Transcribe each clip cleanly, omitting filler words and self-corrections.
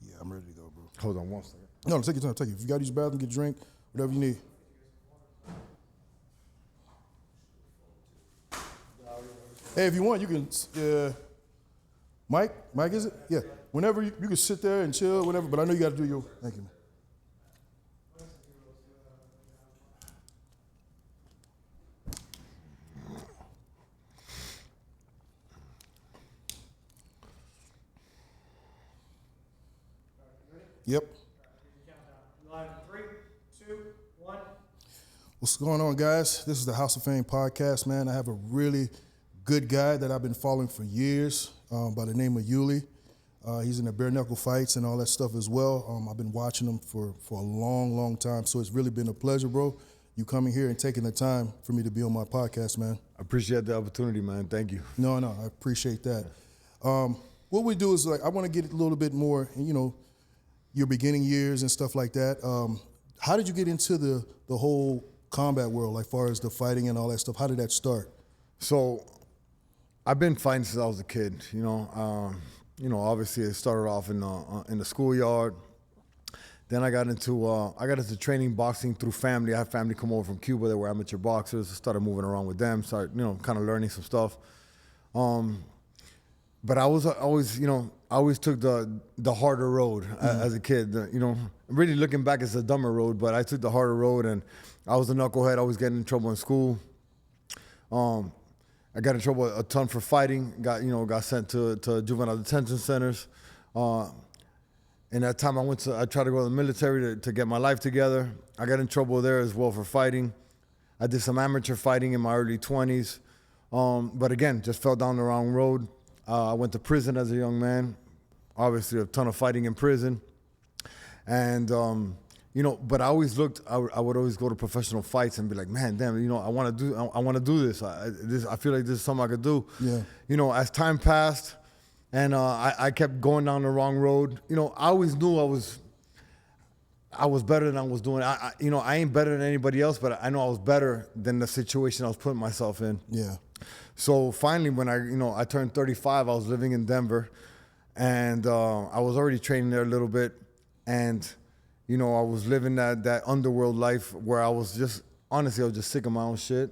Yeah, I'm ready to go, bro. Hold on one second. No, take your time. Take it. If you got to use the bathroom, get a drink, whatever you need. Hey, if you want, you can. Mike, is it? Yeah. Whenever you can sit there and chill, whatever. But I know you got to do your. Thank you, man. Yep. Three, two, one. What's going on, guys? This is the House of Fame podcast, man. I have a really good guy that I've been following for years by the name of Yuli. He's in the bare knuckle fights and all that stuff as well. I've been watching him for a long, long time, so it's really been a pleasure, bro, you coming here and taking the time for me to be on my podcast, man. I appreciate the opportunity, man. Thank you. No, I appreciate that. What we do is, like, I want to get a little bit more, your beginning years and stuff like that. How did you get into the whole combat world, like far as the fighting and all that stuff? How did that start? So, I've been fighting since I was a kid. Obviously it started off in the schoolyard. Then I got into training boxing through family. I had family come over from Cuba that were amateur boxers. I started moving around with them. Started, kind of learning some stuff. But I always took the harder road as a kid. Really looking back, it's a dumber road, but I took the harder road, and I was a knucklehead. I was getting in trouble in school. I got in trouble a ton for fighting. Got sent to juvenile detention centers. In that time, I tried to go to the military to get my life together. I got in trouble there as well for fighting. I did some amateur fighting in my early 20s, but again, just fell down the wrong road. I went to prison as a young man. Obviously, a ton of fighting in prison. And, but I always I would always go to professional fights and be like, man, damn, I want to do this. I feel like this is something I could do. Yeah. As time passed and I kept going down the wrong road, I always knew I was better than I was doing. I ain't better than anybody else, but I know I was better than the situation I was putting myself in. Yeah. So finally, when I turned 35, I was living in Denver, and I was already training there a little bit, and I was living that underworld life where I was just sick of my own shit,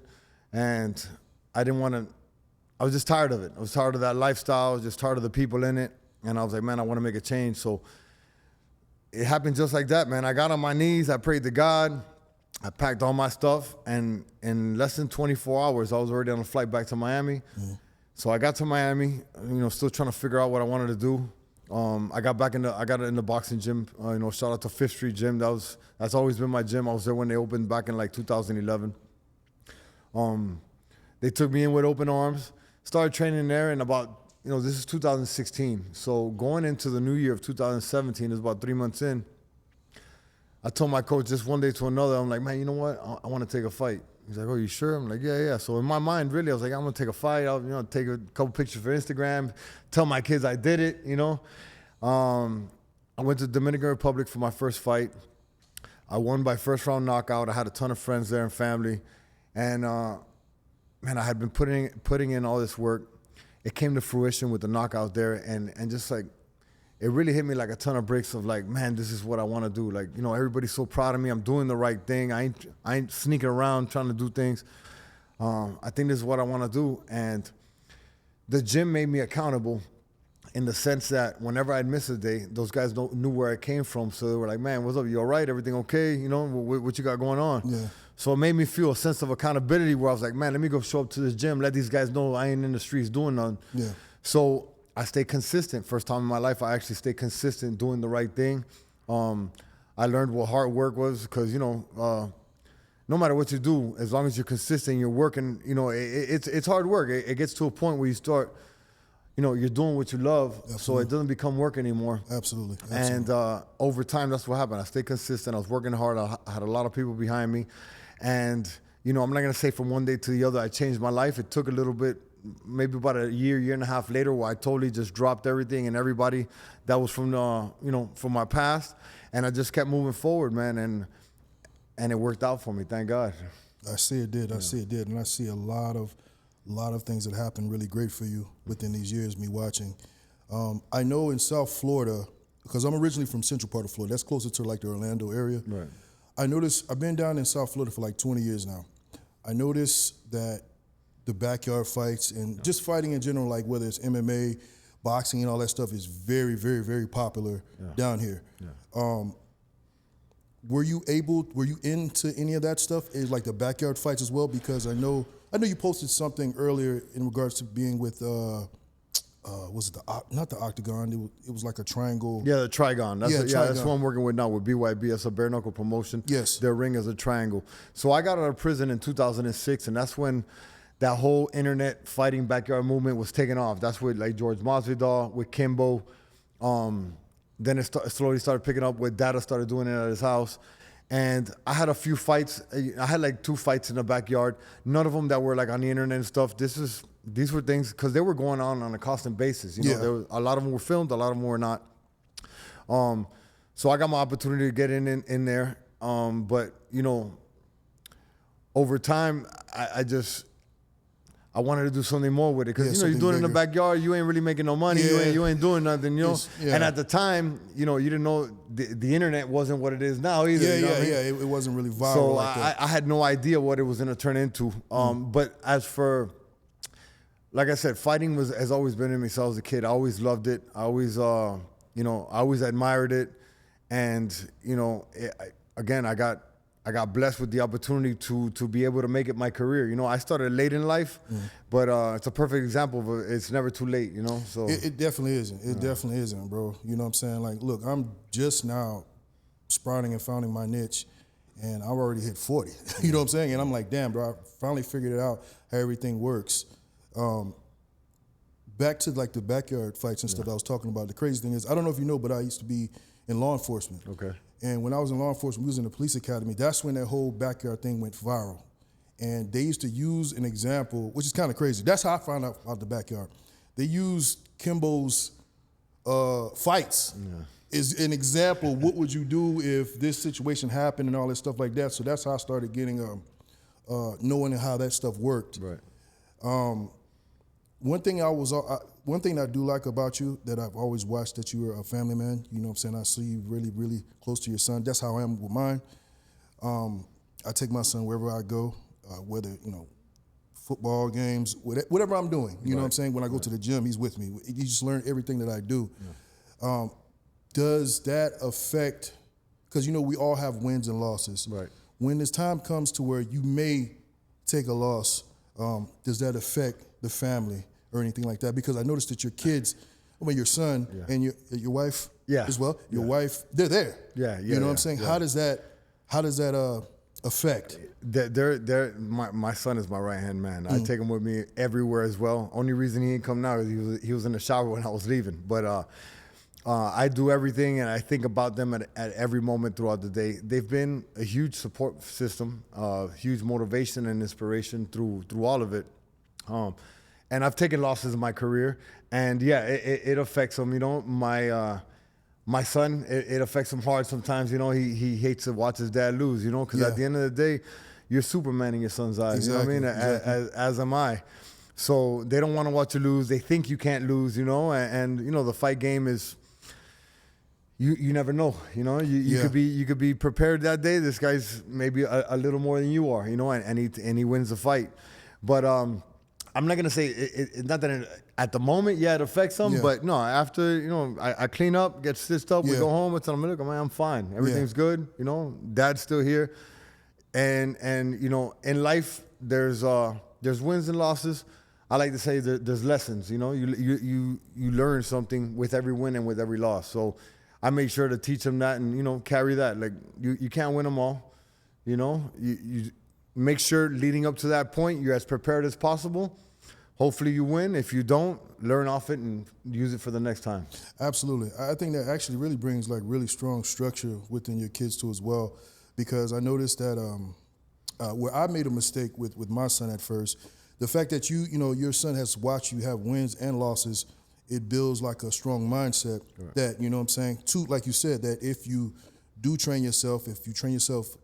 and I was just tired of it. I was tired of that lifestyle. I was just tired of the people in it, and I was like, man, I want to make a change. So it happened just like that, man. I got on my knees, I prayed to God. I packed all my stuff, and in less than 24 hours, I was already on a flight back to Miami. Mm-hmm. So I got to Miami, still trying to figure out what I wanted to do. I got in the boxing gym. Shout out to Fifth Street Gym. That's always been my gym. I was there when they opened back in like 2011. They took me in with open arms. Started training there, and about this is 2016. So going into the new year of 2017 is about 3 months in. I told my coach just one day to another, I'm like, man, you know what? I want to take a fight. He's like, oh, you sure? I'm like, yeah. So in my mind, really, I was like, I'm going to take a fight. I'll, take a couple pictures for Instagram, tell my kids I did it, I went to the Dominican Republic for my first fight. I won by first round knockout. I had a ton of friends there and family. And, man, I had been putting in all this work. It came to fruition with the knockout there, and just like, it really hit me like a ton of bricks of like, man, this is what I want to do. Like, everybody's so proud of me. I'm doing the right thing. I ain't sneaking around trying to do things. I think this is what I want to do. And the gym made me accountable in the sense that whenever I'd miss a day, those guys knew where I came from. So they were like, man, what's up? You all right? Everything okay? What you got going on? Yeah. So it made me feel a sense of accountability where I was like, man, let me go show up to this gym, let these guys know I ain't in the streets doing nothing. Yeah. So I stayed consistent. First time in my life, I actually stayed consistent doing the right thing. I learned what hard work was because, no matter what you do, as long as you're consistent, you're working, it's hard work. It gets to a point where you start, you're doing what you love. Absolutely. So it doesn't become work anymore. Absolutely. And over time, that's what happened. I stayed consistent. I was working hard. I had a lot of people behind me. And, I'm not going to say from one day to the other, I changed my life. It took a little bit, maybe about a year and a half later, where I totally just dropped everything and everybody that was from from my past, and I just kept moving forward, man, and it worked out for me. Thank God. I see it did. I see it did, and I see a lot of things that happened really great for you within these years. Me watching, I know in South Florida, because I'm originally from central part of Florida. That's closer to like the Orlando area. Right. I noticed, I've been down in South Florida for like 20 years now. I noticed that the backyard fights and just fighting in general, like whether it's MMA, boxing and all that stuff is very, very, very popular down here. Were you into any of that stuff? Is like the backyard fights as well? Because I know you posted something earlier in regards to being with, was it not the Octagon? It was like a triangle. Yeah, the Trigon. That's Yeah, that's Trigon. what I'm working with now with BYB. It's a bare knuckle promotion. Yes. Their ring is a triangle. So I got out of prison in 2006, and that's when that whole internet fighting backyard movement was taking off. That's with like George Masvidal, with Kimbo. Then it slowly started picking up with Dada started doing it at his house. And I had a few fights. I had like 2 fights in the backyard. None of them that were like on the internet and stuff. These were things, because they were going on a constant basis. You know, a lot of them were filmed, a lot of them were not. So I got my opportunity to get in there. But, you know, over time, I wanted to do something more with it, because you know, you're doing it in the backyard, you ain't really making no money, you ain't doing nothing, you know. And at the time, you know, you didn't know the internet wasn't what it is now either. You know what I mean? It wasn't really viral. So like that. I had no idea what it was gonna turn into. But as for, like I said, fighting has always been in me. So I was a kid, I always loved it. I always, you know, I always admired it, and you know, again, I got blessed with the opportunity to be able to make it my career. You know, I started late in life, but it's a perfect example of it's never too late, you know? So It definitely isn't. It definitely isn't, bro. You know what I'm saying? Like, look, I'm just now sprouting and finding my niche, and I've already hit 40. You know what I'm saying? And I'm like, damn, bro, I finally figured it out how everything works. Back to like the backyard fights and stuff I was talking about. The crazy thing is, I don't know if you know, but I used to be in law enforcement. Okay. And when I was in law enforcement, we was in the police academy. That's when that whole backyard thing went viral. And they used to use an example, which is kind of crazy. That's how I found out about the backyard. They used Kimbo's fights is an example. What would you do if this situation happened and all that stuff like that? So that's how I started getting knowing how that stuff worked. right. One thing I do like about you that I've always watched, that you are a family man. You know what I'm saying? I see you really, really close to your son. That's how I am with mine. I take my son wherever I go, whether, you know, football games, whatever I'm doing. You know what I'm saying? When I go to the gym, he's with me. He just learned everything that I do. Does that affect, because, you know, we all have wins and losses. Right. When this time comes to where you may take a loss, does that affect the family or anything like that? Because I noticed that your kids, your son and your wife as well, your wife, they're there. You know what I'm saying? How does that affect? My son is my right hand man. I take him with me everywhere as well. Only reason he didn't come now is he was in the shower when I was leaving. But I do everything, and I think about them at every moment throughout the day. They've been a huge support system, huge motivation and inspiration through all of it. And I've taken losses in my career, and it affects them. You know, my son, it affects him hard sometimes. You know, he hates to watch his dad lose. You know, because at the end of the day, you're Superman in your son's eyes. Exactly, You know what I mean? exactly. As am I. So they don't want to watch you lose. They think you can't lose. You know, and you know the fight game is. You never know, you know. You could be prepared that day. This guy's maybe a little more than you are, you know, and he wins the fight. But I'm not gonna say it not that at the moment, it affects them, but no. After, you know, I clean up, get stitched up, we go home. It's on a minute. I'm fine. Everything's good. You know, Dad's still here, and you know, in life there's wins and losses. I like to say there's lessons. You know, you learn something with every win and with every loss. So I make sure to teach them that, and, you know, carry that. Like, you can't win them all, you know. You make sure leading up to that point, you're as prepared as possible. Hopefully you win. If you don't, learn off it and use it for the next time. Absolutely. I think that actually really brings like really strong structure within your kids too as well, because I noticed that where I made a mistake with my son at first, the fact that you know, your son has watched you have wins and losses, it builds like a strong mindset that, you know what I'm saying, too, like you said, that if you do train yourself, if you train yourself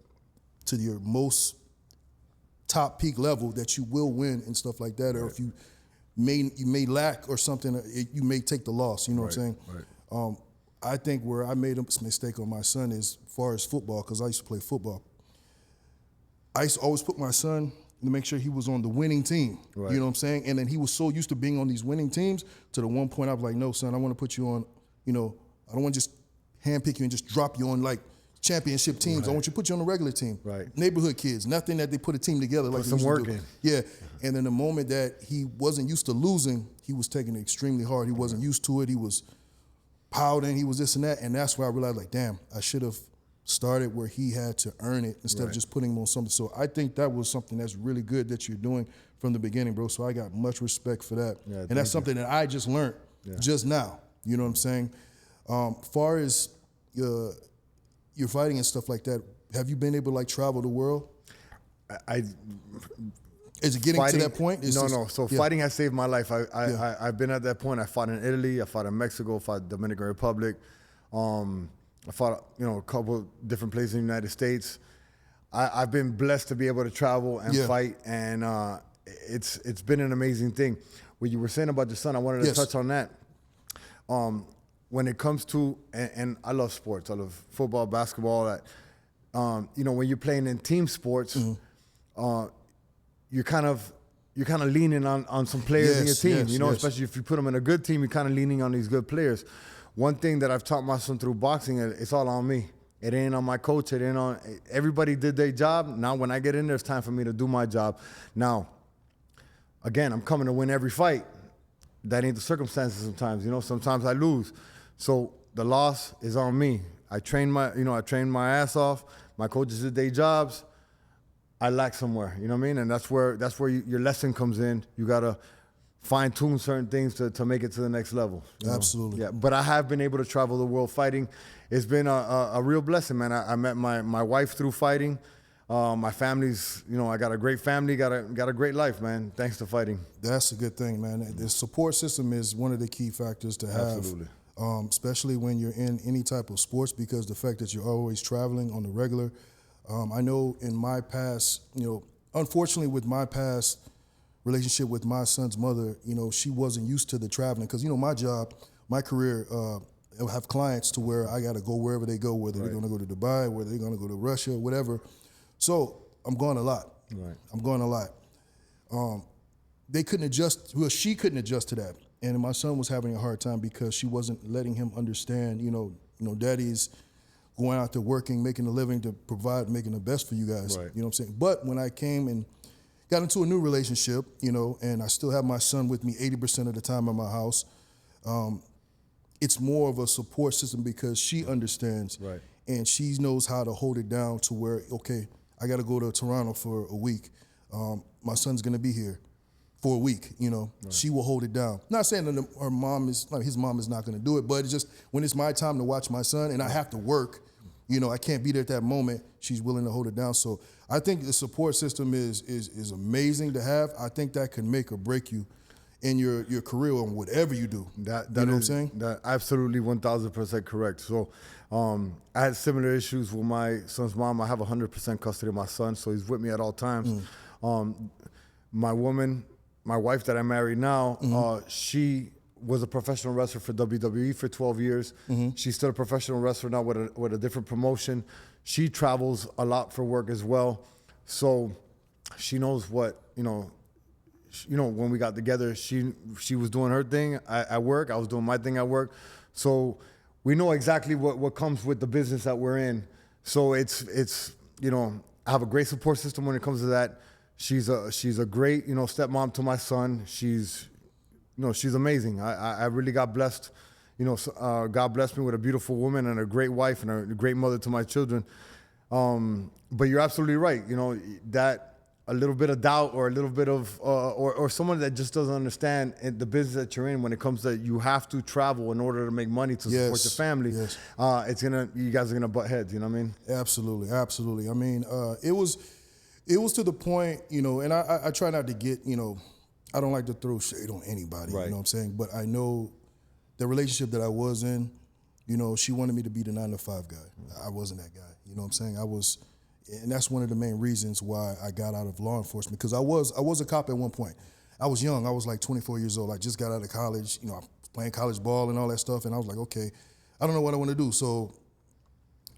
to your most top peak level, that you will win and stuff like that. Or if you may lack or something, you may take the loss, you know what I'm saying? I think where I made a mistake on my son is as far as football, because I used to play football. I used to always put my son to make sure he was on the winning team. Right. You know what I'm saying? And then he was so used to being on these winning teams to the one point I was like, no, son, I want to put you on, I don't want to just handpick you and just drop you on like championship teams. Right. I want you to put you on a regular team. Right. Neighborhood kids, nothing that they put a team together like Put they some used to work do. in. Yeah. And then the moment that he wasn't used to losing, he was taking it extremely hard. He wasn't used to it. He was pouting. He was this and that. And that's where I realized, like, damn, I should have started where he had to earn it instead of just putting him on something. So I think that was something that's really good that you're doing from the beginning, bro. So I got much respect for that. Yeah, and that's something that I just learned just now. You know what I'm saying? Far as your fighting and stuff like that, have you been able to like travel the world? Is it getting Fighting, to that point? No. So fighting has saved my life. I've been at that point. I fought in Italy. I fought in Mexico. Fought Dominican Republic. I fought, a couple different places in the United States. I've been blessed to be able to travel and fight, and it's been an amazing thing. What you were saying about your son, I wanted to touch on that. When it comes to, and I love sports. I love football, basketball. That when you're playing in team sports, you're kind of leaning on some players in your team. Especially if you put them in a good team, you're kind of leaning on these good players. One thing that I've taught my son through boxing, it's all on me. It ain't on my coach. It ain't on. Everybody did their job. Now when I get in there, it's time for me to do my job. Now, again, I'm coming to win every fight. That ain't the circumstances sometimes. Sometimes I lose. So the loss is on me. I trained my ass off. My coaches did their jobs. I lack somewhere. You know what I mean? And that's where your lesson comes in. You gotta fine-tune certain things to make it to the next level. Absolutely. Yeah, but I have been able to travel the world fighting. It's been a real blessing, man. I met my wife through fighting. My family's, I got a great family, got a great life, man, thanks to fighting. That's a good thing, man. The support system is one of the key factors to have. Absolutely. Especially when you're in any type of sports, because the fact that you're always traveling on the regular. I know in my past, unfortunately with my past relationship with my son's mother, she wasn't used to the traveling. Because, my job, my career, I have clients to where I got to go wherever they go, whether they're going to go to Dubai, whether they're going to go to Russia, whatever. So I'm going a lot. Right. I'm going a lot. They couldn't adjust, she couldn't adjust to that. And my son was having a hard time because she wasn't letting him understand, daddy's going out there working, making a living to provide, making the best for you guys. Right. You know what I'm saying? But when I came and got into a new relationship, and I still have my son with me 80% of the time in my house, it's more of a support system because she understands. Right. And she knows how to hold it down to where, okay, I got to go to Toronto for a week. My son's going to be here for a week, Right. She will hold it down. Not saying that her mom is, like his mom is not going to do it, but it's just when it's my time to watch my son and I have to work, I can't be there at that moment, she's willing to hold it down. So I think the support system is amazing to have. I think that can make or break you in your career on whatever you do. That you know what I'm saying? That absolutely 1,000% correct. So I had similar issues with my son's mom. I have 100% custody of my son, so he's with me at all times. My wife that I married now, she was a professional wrestler for WWE for 12 years. She's still a professional wrestler now with a different promotion. She travels a lot for work as well. So she knows what, when we got together, she was doing her thing at work. I was doing my thing at work. So we know exactly what comes with the business that we're in. So it's I have a great support system when it comes to that. She's a great, stepmom to my son. She's amazing. I really got blessed. God blessed me with a beautiful woman and a great wife and a great mother to my children. But you're absolutely right. That a little bit of doubt or a little bit of, or someone that just doesn't understand the business that you're in when it comes to you have to travel in order to make money to support your family. Yes. You guys are gonna butt heads. You know what I mean? Absolutely, absolutely. I mean, it was to the point, and I try not to get, I don't like to throw shade on anybody, Right. you know what I'm saying? But I know the relationship that I was in, she wanted me to be the 9-to-5 guy. I wasn't that guy, you know what I'm saying? And that's one of the main reasons why I got out of law enforcement, because I was a cop at one point. I was young, I was like 24 years old. I just got out of college, I was playing college ball and all that stuff, and I was like, okay, I don't know what I want to do. So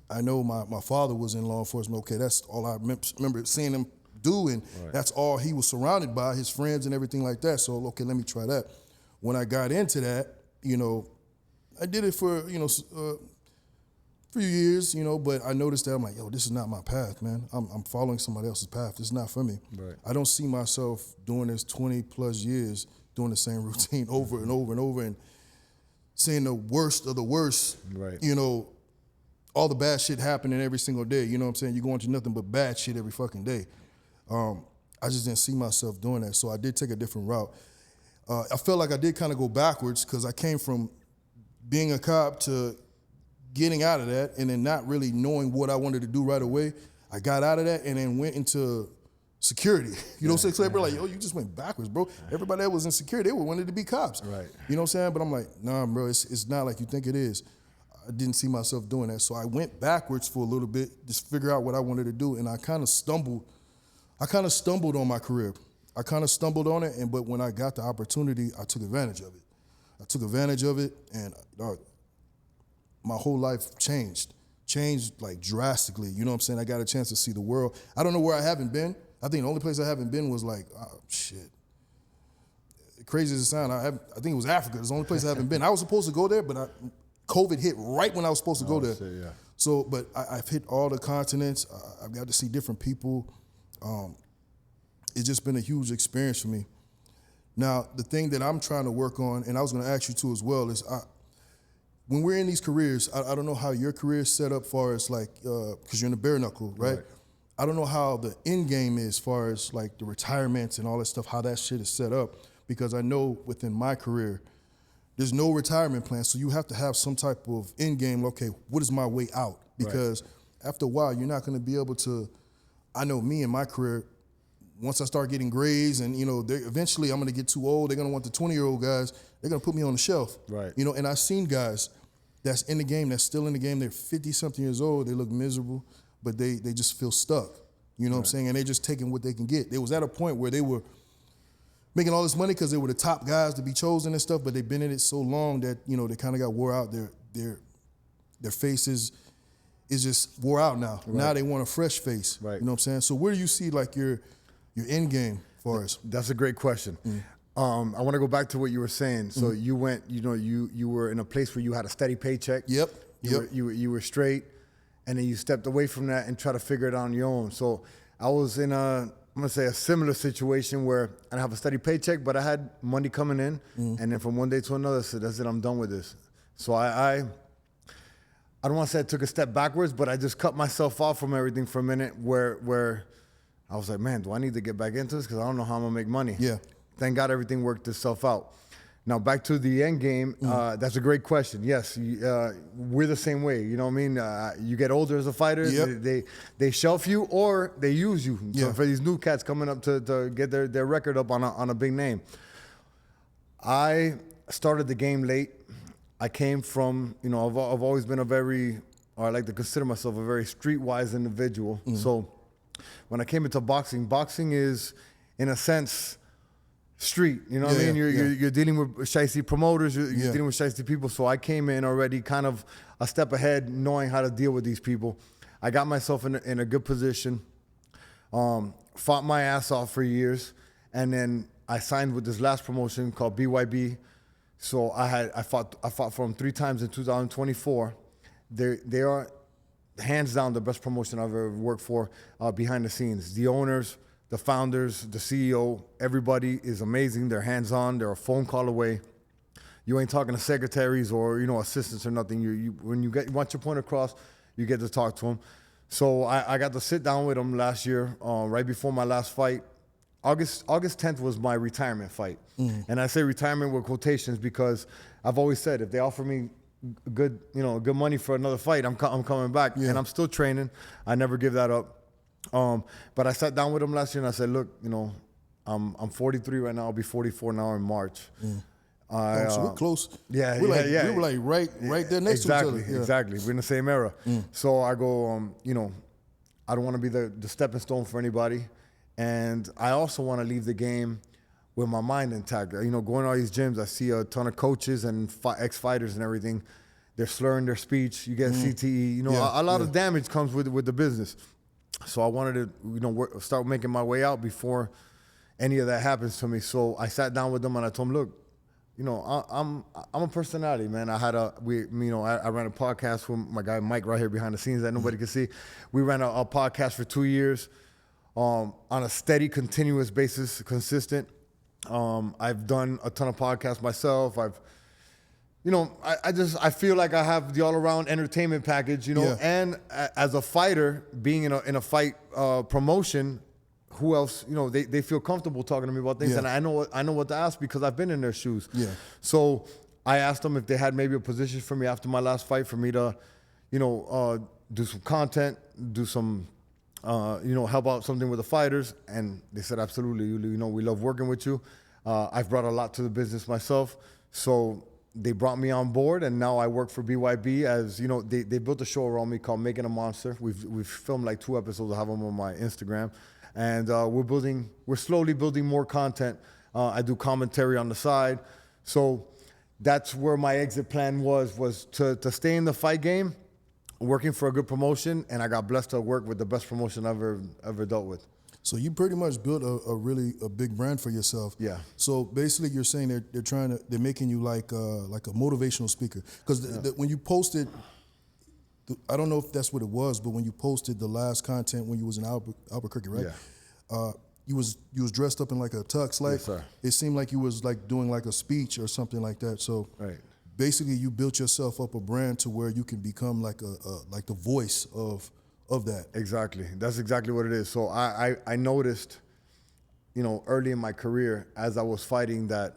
I know my father was in law enforcement. Okay, that's all I remember seeing him do, and that's all he was surrounded by, his friends and everything like that. So, okay, let me try that. When I got into that, you know, I did it for, you know, few years, you know, but I noticed that I'm like, yo, this is not my path, man. I'm following somebody else's path. This is not for me. Right. I don't see myself doing this 20 plus years, doing the same routine over and over and over and seeing the worst of the worst, Right. you know, all the bad shit happening every single day. You know what I'm saying? You're going through nothing but bad shit every fucking day. I just didn't see myself doing that. So I did take a different route. I felt like I did kind of go backwards because I came from being a cop to getting out of that and then not really knowing what I wanted to do right away. I got out of that and then went into security. You know what I'm saying? Bro, like, yo, you just went backwards, bro. Everybody that was in security, they wanted to be cops. Right. You know what I'm saying? But I'm like, nah, bro, it's not like you think it is. I didn't see myself doing that. So I went backwards for a little bit, just figure out what I wanted to do. And I kind of stumbled on my career. I kind of stumbled on it, but when I got the opportunity, I took advantage of it. I took advantage of it, and my whole life changed like drastically. You know what I'm saying? I got a chance to see the world. I don't know where I haven't been. I think the only place I haven't been was like, oh, shit. Crazy as it sounds, I think it was Africa. It's the only place I haven't been. I was supposed to go there, but COVID hit right when I was supposed to go there. Shit, yeah. So, but I've hit all the continents. I've got to see different people. It's just been a huge experience for me. Now, the thing that I'm trying to work on, and I was going to ask you too as well, is when we're in these careers, I don't know how your career is set up far as like, because you're in the bare knuckle, right? I don't know how the end game is as far as like the retirements and all that stuff, how that shit is set up, because I know within my career, there's no retirement plan, so you have to have some type of end game. Okay, what is my way out? Because after a while, you're not going to be able to. I know me in my career, once I start getting grades, and you know, eventually I'm going to get too old. They're going to want the 20-year-old guys. They're going to put me on the shelf. Right. You know, and I've seen guys that's in the game, that's still in the game. They're 50-something years old. They look miserable, but they just feel stuck. You know what I'm saying? And they're just taking what they can get. They was at a point where they were making all this money because they were the top guys to be chosen and stuff, but they've been in it so long that, you know, they kind of got wore out. Their faces is just wore out now. Right. Now they want a fresh face. Right. You know what I'm saying? So where do you see like your end game for us? That's a great question. I want to go back to what you were saying. So you went, you know, you were in a place where you had a steady paycheck. Yep. You were straight, and then you stepped away from that and tried to figure it out on your own. So I was in I'm gonna say a similar situation where I have a steady paycheck, but I had money coming in, and then from one day to another, I said, that's it, I'm done with this. So I don't want to say I took a step backwards, but I just cut myself off from everything for a minute where I was like, man, do I need to get back into this? Because I don't know how I'm going to make money. Yeah. Thank God everything worked itself out. Now, back to the end game, that's a great question. Yes, we're the same way. You know what I mean? You get older as a fighter, they shelf you or they use you. So for these new cats coming up to get their record up on a big name. I started the game late. I came from, you know, I've always been I like to consider myself a very streetwise individual. So when I came into boxing is, in a sense, street. You know what I mean? You're dealing with shiesty promoters, you're dealing with shiesty people. So I came in already kind of a step ahead, knowing how to deal with these people. I got myself in a good position, fought my ass off for years, and then I signed with this last promotion called BYB. So I fought for them 3 times in 2024. They are hands down the best promotion I've ever worked for behind the scenes. The owners, the founders, the CEO, everybody is amazing. They're hands-on. They're a phone call away. You ain't talking to secretaries or, you know, assistants or nothing. When you want your point across, you get to talk to them. So I got to sit down with them last year, right before my last fight. August 10th was my retirement fight. And I say retirement with quotations because I've always said if they offer me good money for another fight, I'm coming back. And I'm still training. I never give that up. But I sat down with him last year and I said, look, you know, I'm 43 right now. I'll be 44 now in March. So we're close. We were like right there next to each other. Exactly. We're in the same era. So I go, you know, I don't want to be the stepping stone for anybody. And I also want to leave the game with my mind intact. You know, going to all these gyms, I see a ton of coaches and ex-fighters and everything. they're slurring their speech. You get CTE. You know, Yeah, a lot yeah. of damage comes with the business. So I wanted to, you know, start making my way out before any of that happens to me. So I sat down with them and I told them, look, you know, I'm a personality, man. I ran a podcast with my guy Mike right here behind the scenes that nobody can see. We ran a podcast for 2 years on a steady, continuous basis, consistent. I've done a ton of podcasts myself. I feel like I have the all-around entertainment package, you know. Yeah. And as a fighter, being in a fight promotion, who else, you know, they feel comfortable talking to me about things, Yeah. and I know what to ask because I've been in their shoes. Yeah. So I asked them if they had maybe a position for me after my last fight for me to, you know, do some content, do some, you know, help out something with the fighters, and they said absolutely. You know, we love working with you. I've brought a lot to the business myself, so they brought me on board, and now I work for BYB. As you know, they built a show around me called Making a Monster. We've filmed like 2 episodes. I have them on my Instagram, and we're slowly building more content. I do commentary on the side, so that's where my exit plan was to stay in the fight game, working for a good promotion, and I got blessed to work with the best promotion I've ever dealt with. So you pretty much built a really big brand for yourself. Yeah. So basically, you're saying they're making you like a motivational speaker. Because when you posted, I don't know if that's what it was, but when you posted the last content when you was in Albuquerque, right? Yeah. You was dressed up in like a tux, like Yes, sir. it seemed like you was like doing like a speech or something like that. So Right. basically, you built yourself up a brand to where you can become like like the voice of that. Exactly. That's exactly what it is. So I noticed, you know, early in my career as I was fighting that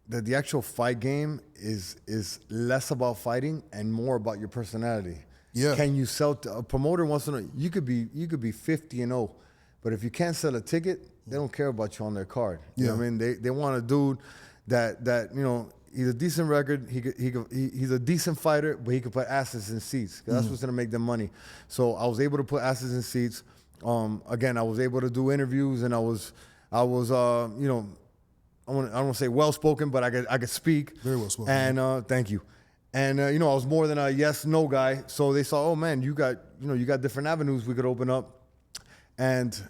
the actual fight game is less about fighting and more about your personality. Yeah. Can you sell a promoter wants to know you could be 50-0, but if you can't sell a ticket, they don't care about you on their card. You know what I mean? They want a dude that you know, he's a decent record. He's a decent fighter, but he can put asses in seats. 'Cause that's what's gonna make them money. So I was able to put asses in seats. Again, I was able to do interviews, and I was you know, I don't want to say well spoken, but I could speak. Very well spoken. And thank you. And you know, I was more than a yes no guy. So they saw, oh man, you got different avenues we could open up. And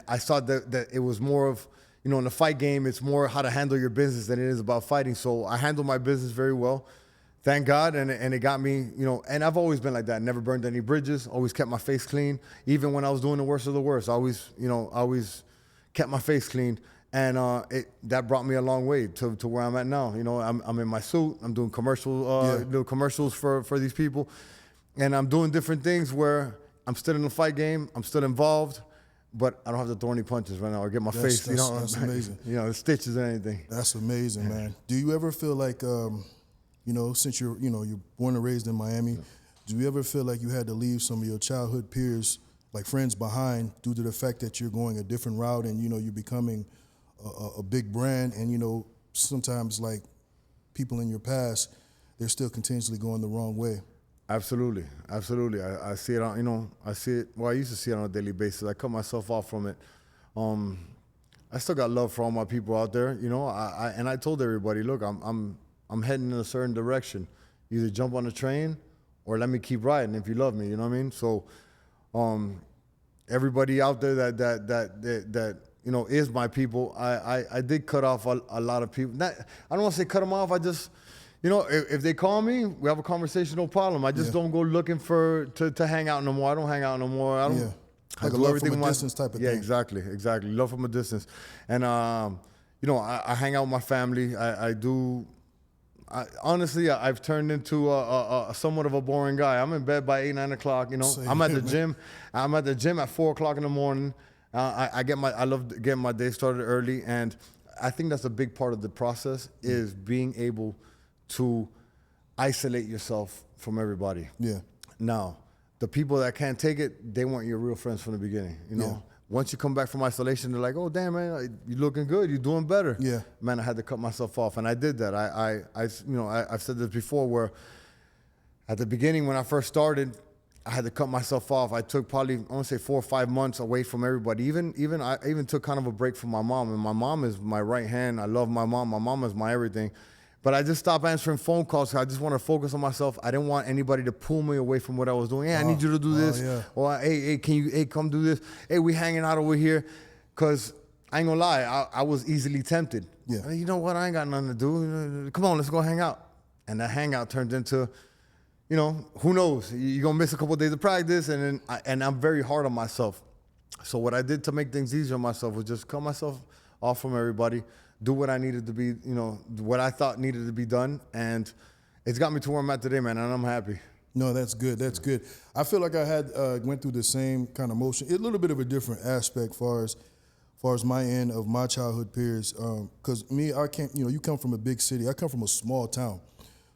I saw that it was more of, you know, in the fight game, it's more how to handle your business than it is about fighting. So I handled my business very well, thank God, and it got me, you know, and I've always been like that. Never burned any bridges, always kept my face clean. Even when I was doing the worst of the worst, I always kept my face clean. And that brought me a long way to where I'm at now. You know, I'm in my suit, I'm doing little commercials for these people, and I'm doing different things where I'm still in the fight game, I'm still involved, but I don't have to throw any punches right now or get my face, you know, that's amazing. You know, stitches or anything. That's amazing, man. Do you ever feel like, you know, since you're born and raised in Miami, do you ever feel like you had to leave some of your childhood peers, like friends, behind due to the fact that you're going a different route and, you know, you're becoming a big brand, and, you know, sometimes like people in your past, they're still continuously going the wrong way? Absolutely. I see it on, you know, I used to see it on a daily basis. I cut myself off from it. I still got love for all my people out there, you know. I told everybody, look, I'm heading in a certain direction. Either jump on the train or let me keep riding if you love me, you know what I mean? So, everybody out there that you know is my people. I did cut off a lot of people. I don't want to say cut them off. I just, you know, if they call me, we have a conversation, no problem. I just don't go looking to hang out no more. I don't hang out no more. I don't. Yeah. I Like a do love everything from a with my- distance type of yeah, thing. exactly. Love from a distance. And you know, I hang out with my family. Honestly, I've turned into a somewhat of a boring guy. I'm in bed by 8, 9 o'clock. You know, Same I'm at here, the man. gym. I'm at the gym at 4 o'clock in the morning. I love getting my day started early, and I think that's a big part of the process is being able to isolate yourself from everybody. Yeah. Now, the people that can't take it, they weren't your real friends from the beginning. You know, Yeah. once you come back from isolation, they're like, "Oh, damn, man, you're looking good. You're doing better." Yeah. Man, I had to cut myself off, and I did that. I've said this before, where at the beginning when I first started, I had to cut myself off. I took probably, I want to say 4 or 5 months away from everybody. I even took kind of a break from my mom, and my mom is my right hand. I love my mom. My mom is my everything. But I just stopped answering phone calls 'cause I just want to focus on myself. I didn't want anybody to pull me away from what I was doing. Hey, I need you to do this. yeah. Or hey, come do this. Hey, we hanging out over here. Cause I ain't gonna lie, I was easily tempted. Yeah. You know what? I ain't got nothing to do. Come on, let's go hang out. And that hangout turned into, you know, who knows? You're gonna miss a couple of days of practice, and then I'm very hard on myself. So what I did to make things easier on myself was just cut myself off from everybody, do what I needed to be, you know, what I thought needed to be done, and it's got me to where I'm at today, man, and I'm happy. No, that's good. That's good. I feel like I had went through the same kind of motion, a little bit of a different aspect, far as my end of my childhood peers. Because me, I came. You know, you come from a big city. I come from a small town.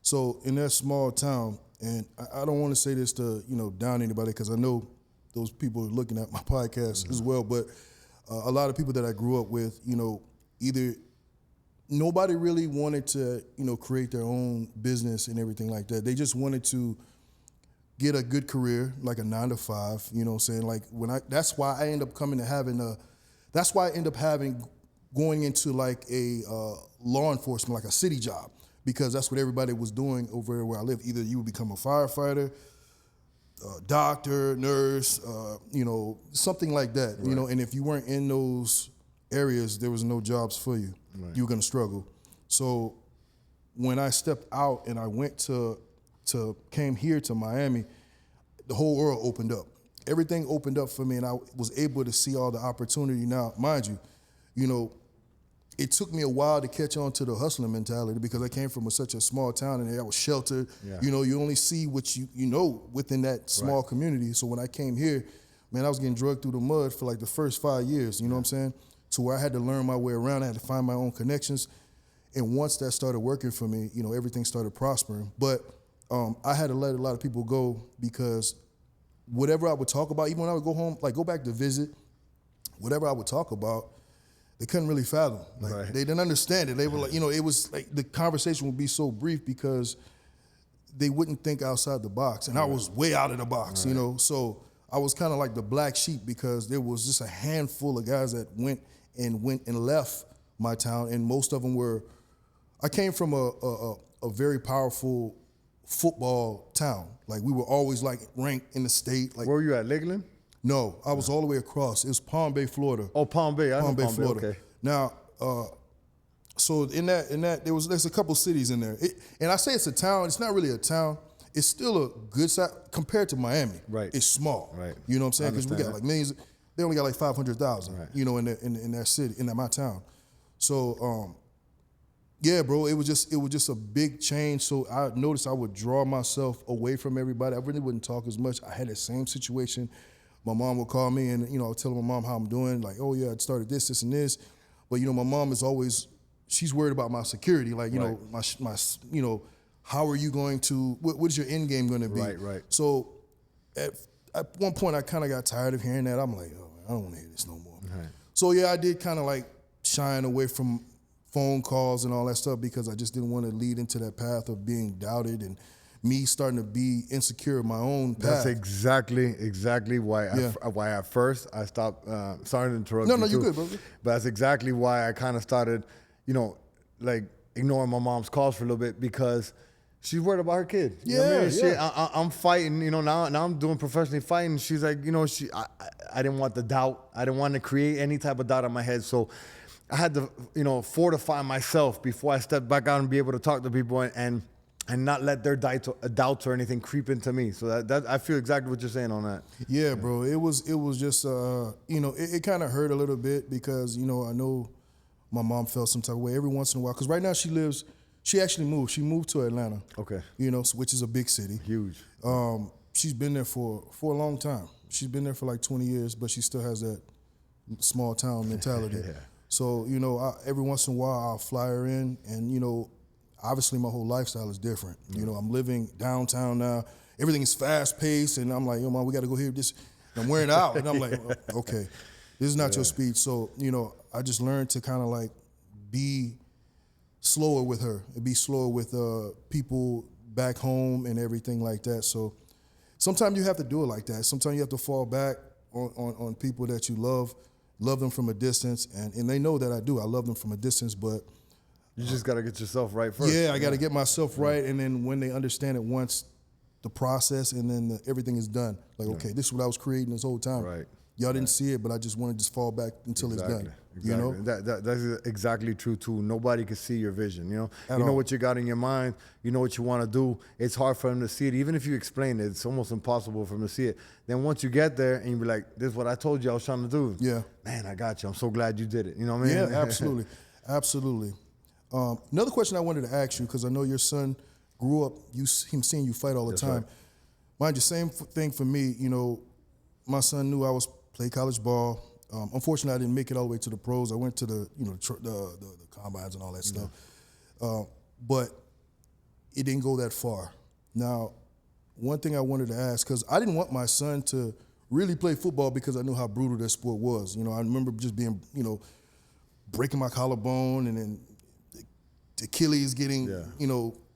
So in that small town, and I don't want to say this to down anybody, because I know those people are looking at my podcast as well. But a lot of people that I grew up with, either nobody really wanted to create their own business and everything like that. They just wanted to get a good career, like a 9 to 5, you know what I'm saying? Like that's why I end up going into like a law enforcement, like a city job, because that's what everybody was doing over where I live. Either you would become a firefighter, doctor, nurse, something like that, Right. and if you weren't in those areas, there was no jobs for you. Right. You were gonna struggle. So when I stepped out and I went came here to Miami, the whole world opened up. Everything opened up for me, and I was able to see all the opportunity. Now, mind you, it took me a while to catch on to the hustling mentality, because I came from such a small town and I was sheltered. Yeah. You only see what you know within that small Right. community. So when I came here, man, I was getting drugged through the mud for like the first 5 years, you know what I'm saying? To where I had to learn my way around. I had to find my own connections. And once that started working for me, everything started prospering. But I had to let a lot of people go, because whatever I would talk about, even when I would go home, like go back to visit, whatever I would talk about, they couldn't really fathom. Like, Right. They didn't understand it. They were like, it was like the conversation would be so brief because they wouldn't think outside the box. And I was way out of the box, So I was kind of like the black sheep, because there was just a handful of guys that went and left my town, and most of them were. I came from a very powerful football town. Like we were always like ranked in the state. Like Where were you at, Lakeland? no, I was all the way across. It was Palm Bay, Florida. Oh, Palm Bay. I know Palm Bay, Palm Bay. Florida. Okay. Now, so in that there's a couple cities in there, and I say it's a town. It's not really a town. It's still a good size compared to Miami. Right. It's small. Right. You know what I'm saying? Because we got understand like millions. They only got like 500,000. Right. In that city, in my town. So yeah, bro, it was just a big change. So I noticed I would draw myself away from everybody. I really wouldn't talk as much. I had the same situation. My mom would call me, and I would tell my mom how I'm doing. Like, oh yeah, I started this, and this. But my mom is always, she's worried about my security. Like, Right. my how are you going to? What is your end game going to be? Right. So at one point, I kind of got tired of hearing that. I'm like, oh, I don't want to hear this no more. Right. So yeah, I did kind of like shying away from phone calls and all that stuff, because I just didn't want to lead into that path of being doubted and me starting to be insecure in my own path. That's exactly why Yeah. why at first I stopped. Sorry to interrupt. No, you you're too. good, brother. But that's exactly why I kind of started, like ignoring my mom's calls for a little bit, because she's worried about her kid. You know what I mean? Yeah. I'm fighting. Now I'm doing professionally fighting. She's like, I didn't want the doubt. I didn't want to create any type of doubt in my head. So I had to, fortify myself before I stepped back out and be able to talk to people and not let their doubts or anything creep into me. So that I feel exactly what you're saying on that. Yeah, bro. It was just it kind of hurt a little bit, because I know my mom felt some type of way every once in a while, because right now she actually moved. She moved to Atlanta. Okay. Which is a big city. Huge. She's been there for a long time. She's been there for like 20 years, but she still has that small town mentality. Yeah. So, every once in a while I'll fly her in, and, obviously my whole lifestyle is different. I'm living downtown now. Everything is fast paced, and I'm like, yo, Mom, we got to go here. And I'm wearing out, and I'm like, okay, this is not your speed. So, I just learned to kind of like be slower with her and be slower with people back home and everything like that. So sometimes you have to do it like that. Sometimes you have to fall back on people that you love them from a distance, and they know that I do. I love them from a distance, but You just got to get yourself right first. Yeah, I got to get myself right, and then when they understand it once, the process, and then everything is done. Like, okay, this is what I was creating this whole time. Right. Y'all didn't see it, but I just want to just fall back until it's done. Exactly. You know? That's exactly true too. Nobody can see your vision. You know, At you know all. what you got in your mind. You know what you want to do. It's hard for them to see it. Even if you explain it, it's almost impossible for them to see it. Then once you get there and you be like, "This is what I told you I was trying to do." Yeah. Man, I got you. I'm so glad you did it. You know what I mean? Yeah, absolutely, absolutely. Another question I wanted to ask you, because I know your son grew up, him seeing you fight all the time. right. Mind you, same thing for me. You know, my son knew I was play college ball. Unfortunately, I didn't make it all the way to the pros. I went to the the combines and all that stuff, but it didn't go that far. Now, one thing I wanted to ask, because I didn't want my son to really play football because I knew how brutal that sport was. You know, I remember just being, breaking my collarbone and then the Achilles getting,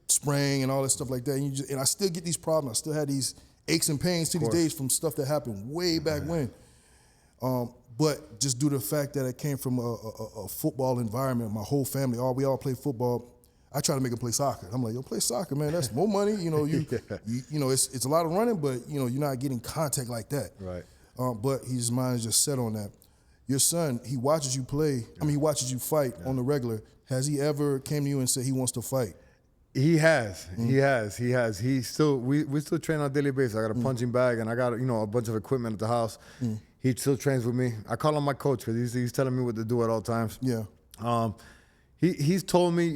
spraying and all that stuff like that. And I still get these problems. I still had these aches and pains to these days from stuff that happened way back when. But just due to the fact that I came from a football environment, my whole family, we all play football. I try to make them play soccer. I'm like, yo, play soccer, man. That's more money. It's a lot of running, but you're not getting contact like that. Right. But his mind is just set on that. Your son, he watches you play. He watches you fight on the regular. Has he ever came to you and said he wants to fight? He has. He has. He still. We still train on a daily basis. I got a punching bag and I got a bunch of equipment at the house. He still trains with me. I call him my coach because he's telling me what to do at all times. Yeah. He's told me,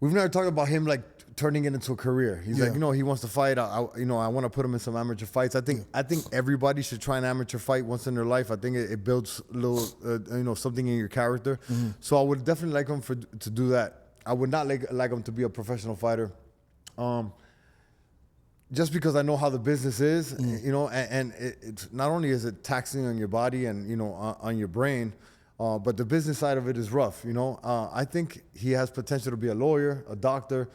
we've never talked about him like turning it into a career. He's like, he wants to fight. I want to put him in some amateur fights. I think everybody should try an amateur fight once in their life. I think it builds a little, something in your character. So I would definitely like him to do that. I would not like him to be a professional fighter. Just because I know how the business is, and it's not only is it taxing on your body and, on your brain, but the business side of it is rough, I think he has potential to be a lawyer, a doctor,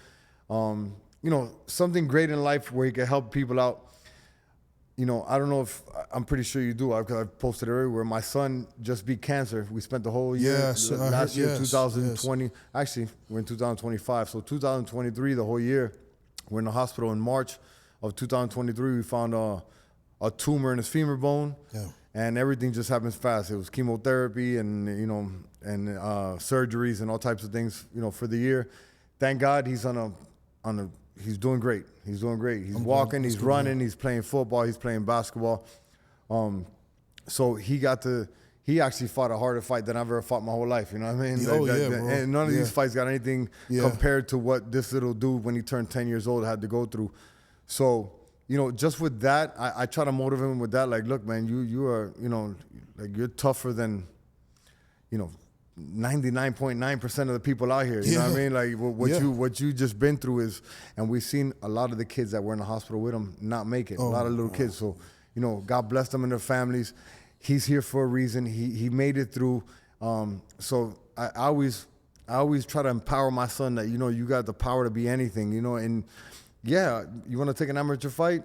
something great in life where he can help people out. I don't know if, I'm pretty sure you do, because I've posted it everywhere. My son just beat cancer. We spent the whole year, last year, 2020. Yes. Actually, we're in 2025. So 2023, the whole year, we're in the hospital. In March of 2023, we found a tumor in his femur bone. Yeah. And everything just happens fast. It was chemotherapy and surgeries and all types of things, for the year. Thank God he's he's doing great. He's doing great. He's walking, he's running, he's playing football, he's playing basketball. So he actually fought a harder fight than I've ever fought my whole life. You know what I mean? Bro. And none of these fights got anything compared to what this little dude, when he turned 10 years old, had to go through. So, just with that, I try to motivate him with that. Like, look, man, you are, you're tougher than, 99.9% of the people out here. You know what I mean? Like what you just been through is, and we've seen a lot of the kids that were in the hospital with him not make it. A lot of little kids. So, God bless them and their families. He's here for a reason. He made it through. So I always try to empower my son that, you got the power to be anything, and yeah, you want to take an amateur fight?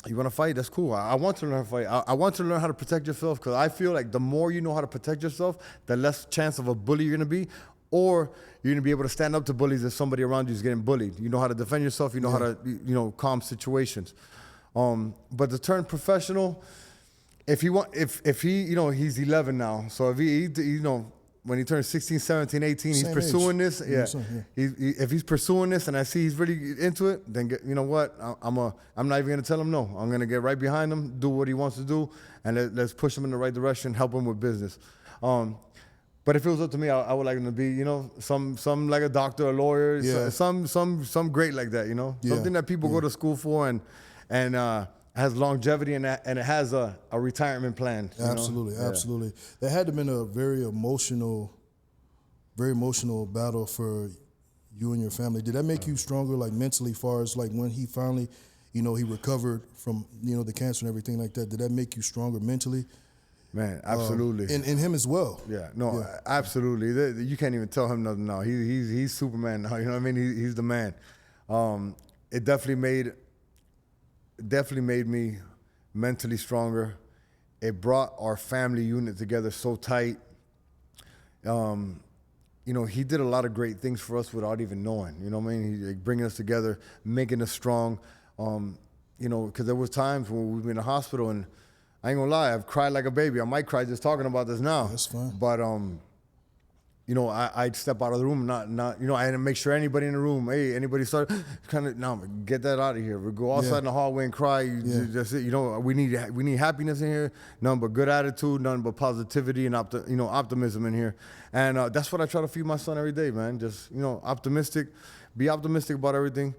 You want to fight? That's cool. I want to learn how to fight. I want to learn how to protect yourself, because I feel like the more you know how to protect yourself, the less chance of a bully you're going to be, or you're going to be able to stand up to bullies if somebody around you is getting bullied. You know how to defend yourself. You know how to, calm situations. But to turn professional, if he, he's 11 now. So if he when he turns 16, 17, 18, he's pursuing this. Yeah. If he's pursuing this and I see he's really into it, then you know what? I'm not even gonna tell him no. I'm gonna get right behind him, do what he wants to do, and let's push him in the right direction, help him with business. But if it was up to me, I would like him to be, some like a doctor, a lawyer, some great like that, something that people go to school for and has longevity and it has a retirement plan. Absolutely. That had to have been a very emotional battle for you and your family. Did that make you stronger, like mentally, far as like when he finally, he recovered from, the cancer and everything like that? Did that make you stronger mentally? Man, absolutely. And him as well. Absolutely. You can't even tell him nothing now. He's Superman now. You know what I mean? He's the man. It definitely made me mentally stronger. It brought our family unit together so tight. you know, he did a lot of great things for us without even knowing. You know what I mean? He like, bringing us together, making us strong. You know, because there was times when we've been in the hospital, and I ain't gonna lie, I've cried like a baby. I might cry just talking about this now. That's fine. But you know, I'd step out of the room, not, you know, I had to make sure anybody in the room, hey, anybody start kind of, no, get that out of here. We go outside in the hallway and cry. That's it. You know, we need happiness in here. Nothing but good attitude, nothing but positivity and optimism in here. And that's what I try to feed my son every day, man. Just, you know, be optimistic about everything.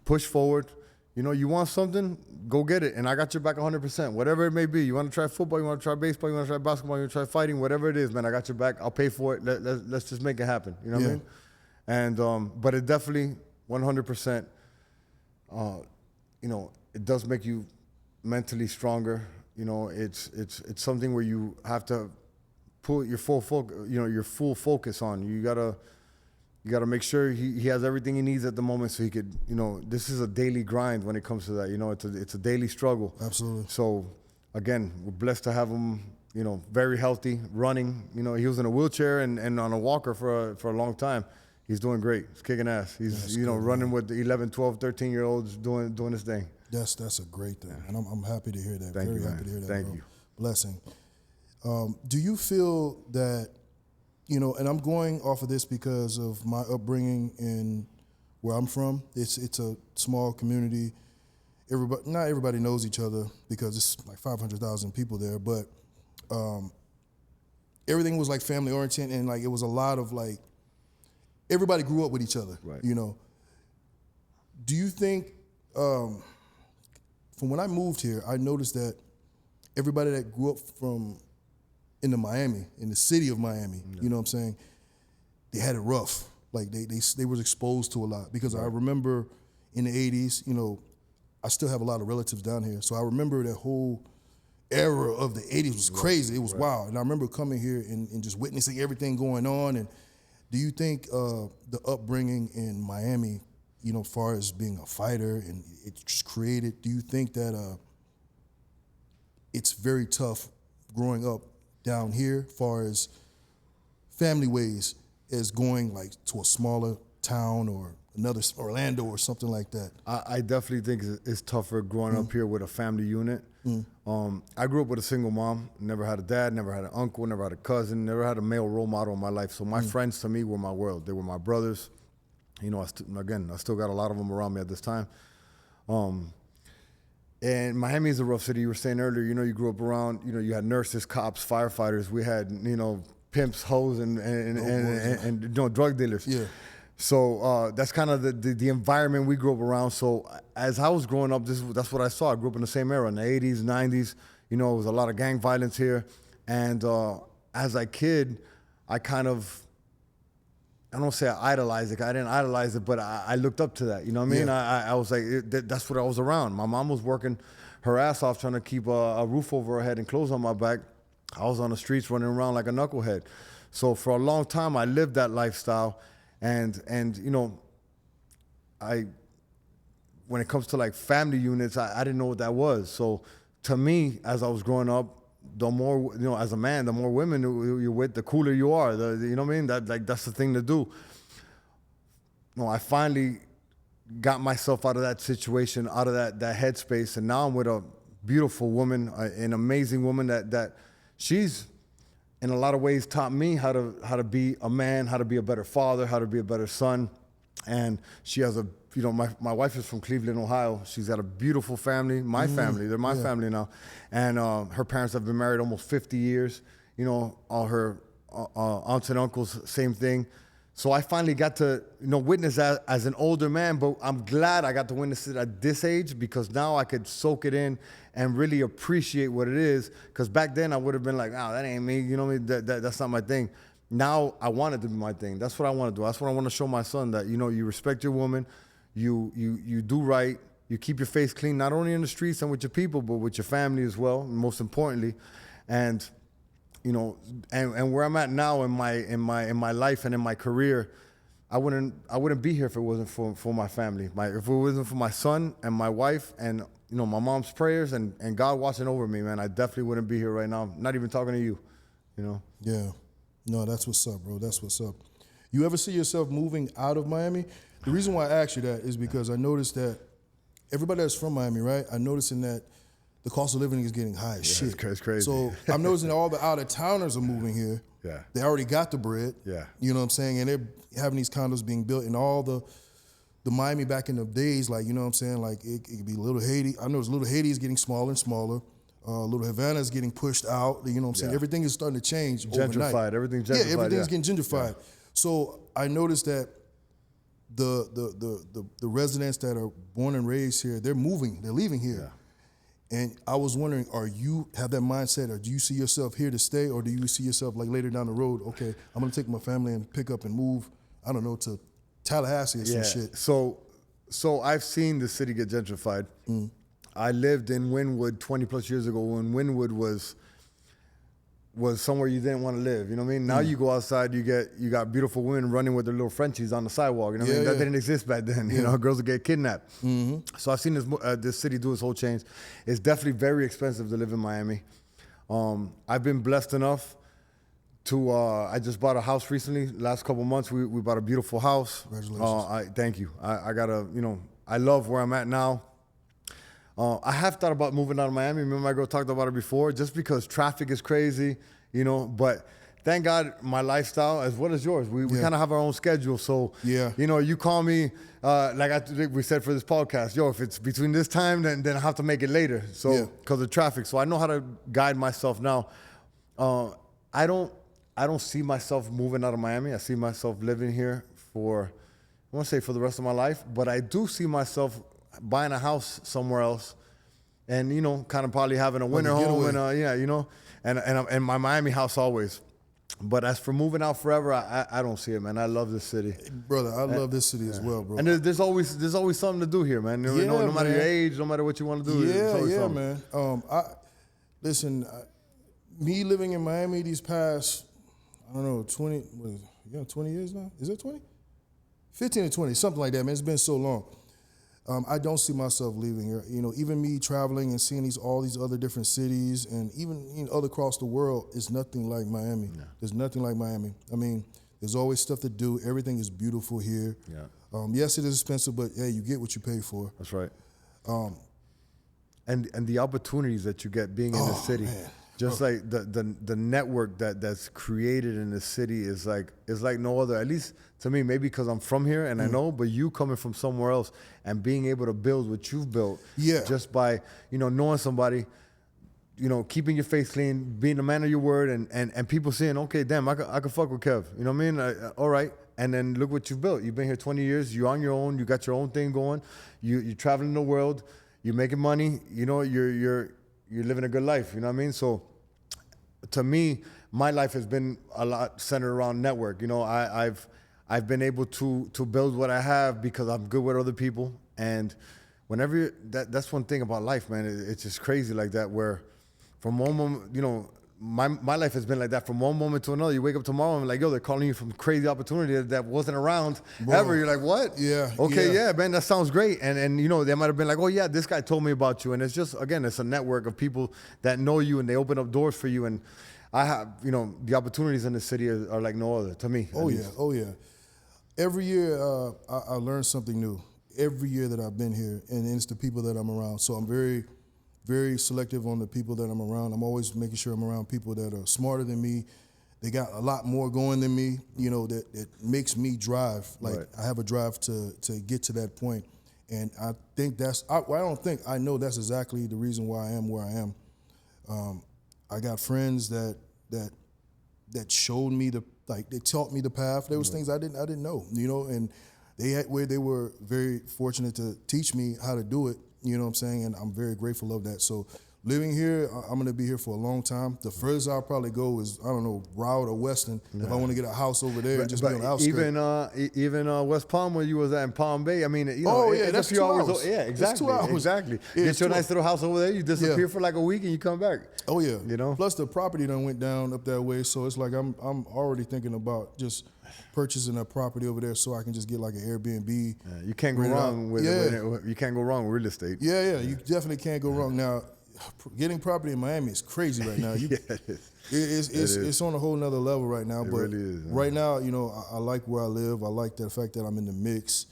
Push forward. You know, you want something, go get it. And I got your back 100%, whatever it may be. You want to try football, you want to try baseball, you want to try basketball, you want to try fighting, whatever it is, man, I got your back. I'll pay for it. Let's just make it happen. You know what I mean? And, but it definitely, 100%, you know, it does make you mentally stronger. You know, it's something where you have to put your full focus on. You gotta make sure he has everything he needs at the moment, so he could, you know, this is a daily grind when it comes to that. You know, it's a daily struggle. Absolutely. So again, we're blessed to have him, you know, very healthy, running. You know, he was in a wheelchair and on a walker for a long time. He's doing great. He's kicking ass. He's running with the 11, 12, 13-year-olds doing his thing. That's a great thing, and I'm happy to hear that. Thank Very you, happy man. to hear that. Thank bro. you. Blessing. Do you feel that, you know, and I'm going off of this because of my upbringing in where I'm from. It's a small community. Not everybody knows each other because it's like 500,000 people there, but everything was like family oriented, and like it was a lot of like everybody grew up with each other. Right. You know. Do you think from when I moved here, I noticed that everybody that grew up in the city of Miami, you know what I'm saying, they had it rough. Like they was exposed to a lot. Because I remember in the 80s, you know, I still have a lot of relatives down here. So I remember that whole era of the 80s was crazy. It was wild. And I remember coming here and just witnessing everything going on. And do you think the upbringing in Miami, you know, as far as being a fighter and it just created, do you think that it's very tough growing up down here, far as family ways, as going like to a smaller town or another Orlando or something like that? I definitely think it's tougher growing up here with a family unit. I grew up with a single mom, never had a dad, never had an uncle, never had a cousin, never had a male role model in my life. So my friends to me were my world. They were my brothers. You know, I still got a lot of them around me at this time. And Miami is a rough city. You were saying earlier, you know, you grew up around, you know, you had nurses, cops, firefighters. We had, you know, pimps, hoes, and you know, drug dealers. Yeah. So that's kind of the environment we grew up around. So as I was growing up, that's what I saw. I grew up in the same era, in the 80s, 90s. You know, there was a lot of gang violence here. And as a kid, I kind of, I don't say I idolized it. I didn't idolize it, but I looked up to that. You know what I mean? I was like, that's what I was around. My mom was working her ass off trying to keep a roof over her head and clothes on my back. I was on the streets running around like a knucklehead. So for a long time, I lived that lifestyle. And you know, when it comes to like family units, I didn't know what that was. So to me, as I was growing up, the more, you know, as a man, the more women you're with, the cooler you are. You know what I mean? That's the thing to do. No, I finally got myself out of that situation, out of that headspace, and now I'm with a beautiful woman, an amazing woman that she's in a lot of ways taught me how to be a man, how to be a better father, how to be a better son. And she has you know, my wife is from Cleveland, Ohio. She's got a beautiful family, my family. They're my family now. And her parents have been married almost 50 years. You know, all her aunts and uncles, same thing. So I finally got to, you know, witness that as an older man, but I'm glad I got to witness it at this age because now I could soak it in and really appreciate what it is. Because back then I would have been like, oh, that ain't me. You know what I mean? That's not my thing. Now I want it to be my thing. That's what I want to do. That's what I want to show my son, that, you know, you respect your woman. You do right. You keep your face clean, not only in the streets and with your people, but with your family as well, most importantly. And, you know, and where I'm at now in my life and in my career, I wouldn't be here if it wasn't for my family. If it wasn't for my son and my wife and, you know, my mom's prayers and God watching over me, man, I definitely wouldn't be here right now. Not even talking to you, you know. Yeah. No, that's what's up, bro. That's what's up. You ever see yourself moving out of Miami? The reason why I asked you that is because I noticed that everybody that's from Miami, right? I'm noticing that the cost of living is getting high as shit. It's crazy. So I'm noticing all the out-of-towners are moving here. Yeah. They already got the bread. Yeah. You know what I'm saying? And they're having these condos being built in all the Miami back in the days, like, you know what I'm saying? Like, it could be Little Haiti. I know Little Haiti is getting smaller and smaller. Little Havana is getting pushed out. You know what I'm saying? Yeah. Everything is starting to change Gentrified. overnight. Everything's gentrified. Yeah, everything's yeah. getting gentrified. So I noticed that the residents that are born and raised here, they're moving, they're leaving here. And I was wondering, have that mindset, or do you see yourself here to stay, or do you see yourself like later down the road, okay, I'm gonna take my family and pick up and move, I don't know, to Tallahassee or some shit? So I've seen the city get gentrified. I lived in Wynwood 20 plus years ago when Wynwood was somewhere you didn't want to live. You know what I mean? Now you go outside, you got beautiful women running with their little Frenchies on the sidewalk. You know what I mean? That didn't exist back then. You know, girls would get kidnapped. So I've seen this city do its whole change. It's definitely very expensive to live in Miami. I've been blessed enough to, I just bought a house recently. Last couple months, we bought a beautiful house. Congratulations. Thank you. I gotta, I love where I'm at now. I have thought about moving out of Miami. Remember my girl talked about it before, just because traffic is crazy, but thank God my lifestyle as well as yours. We kind of have our own schedule. So, you call me, we said for this podcast, if it's between this time, then I have to make it later. So, because of traffic. So I know how to guide myself now. I don't see myself moving out of Miami. I see myself living here for the rest of my life, but I do see myself buying a house somewhere else, and kind of probably having a winter home, and my Miami house always. But as for moving out forever, I don't see it, man. I love this city, brother. I love this city as well, bro. And there's always something to do here, man. No matter your age, no matter what you want to do. Yeah, man. Listen, me living in Miami these past, I don't know, 20 years now? Is it 20? 15 or 20, something like that, man. It's been so long. I don't see myself leaving here. Even me traveling and seeing all these other different cities, and even other across the world, is nothing like Miami. Yeah. There's nothing like Miami. I mean, there's always stuff to do. Everything is beautiful here. Yeah. Yes, it is expensive, but hey, you get what you pay for. That's right. And the opportunities that you get being in the city. Man. Just like the network that's created in the city is like no other. At least to me, maybe because I'm from here and I know. But you coming from somewhere else and being able to build what you've built, just by knowing somebody, keeping your face clean, being a man of your word, and people saying, okay, damn, I could fuck with Kev. You know what I mean? All right. And then look what you've built. You've been here 20 years. You're on your own. You got your own thing going. You're traveling the world. You're making money. You're living a good life, you know what I mean? So to me, my life has been a lot centered around network. I've been able to build what I have because I'm good with other people. And whenever that's one thing about life, man. It's just crazy like that, where from one moment, my life has been like that from one moment to another. You wake up tomorrow and like, they're calling you from crazy opportunity that wasn't around ever. You're like, what? Yeah. Okay, yeah, man, that sounds great. And they might have been like, oh yeah, this guy told me about you. And it's just, again, it's a network of people that know you and they open up doors for you. And I have, the opportunities in the city are like no other to me. Oh yeah. Every year I learn something new. Every year that I've been here, and it's the people that I'm around. So I'm very, very selective on the people that I'm around. I'm always making sure I'm around people that are smarter than me. They got a lot more going than me, that makes me drive. Like, I have a drive to get to that point. And I think I know that's exactly the reason why I am where I am. I got friends that showed me they taught me the path. There was things I didn't know, and they were very fortunate to teach me how to do it. You know what I'm saying? And I'm very grateful of that. So living here, I'm going to be here for a long time. The furthest I'll probably go is, I don't know, Broward or Weston, if I want to get a house over there and just be on the outskirts. Even West Palm, where you was at in Palm Bay, I mean, that's 2 hours. Yeah, exactly. That's 2 hours. Exactly. Yeah, get your nice little house over there, you disappear for like a week and you come back. Oh, yeah. Plus the property done went down up that way, so it's like I'm already thinking about just purchasing a property over there so I can just get like an Airbnb. You can't go wrong with you can't go wrong with real estate. Yeah, you definitely can't go wrong. Now, getting property in Miami is crazy right now. You, Yeah, it is. it's on a whole nother level right now. But really is, man. right now, you know, I like where I live. I like the fact that I'm in the mix.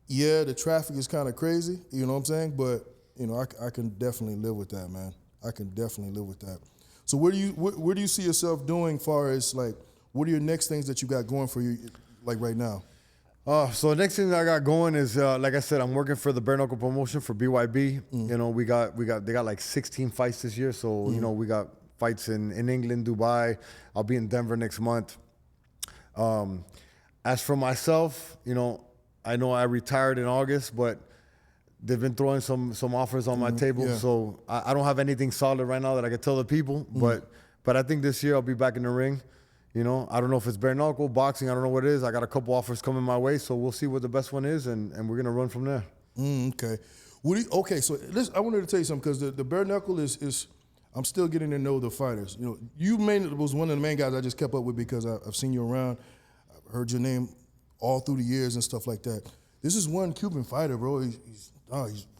Yeah, the traffic is kind of crazy. You know what I'm saying? But you know, I can definitely live with that, man. I can definitely live with that. So where do you see yourself doing? Far as like, what are your next things that you got going for you, like right now? So the next thing that I got going is, like I said, I'm working for the bare knuckle promotion for BYB. You know, they got like 16 fights this year. So, you know, we got fights in England, Dubai. I'll be in Denver next month. As for myself, you know I retired in August, but they've been throwing some offers on my table. yeah. So I don't have anything solid right now that I can tell the people, but I think this year I'll be back in the ring. You know, I don't know if it's bare knuckle, boxing, I don't know what it is. I got a couple offers coming my way, so we'll see what the best one is, and we're going to run from there. Okay. Okay, so I wanted to tell you something, because the bare knuckle is I'm still getting to know the fighters. You know, you was one of the main guys I just kept up with because I've seen you around. I've heard your name all through the years and stuff like that. This is one Cuban fighter, bro. He's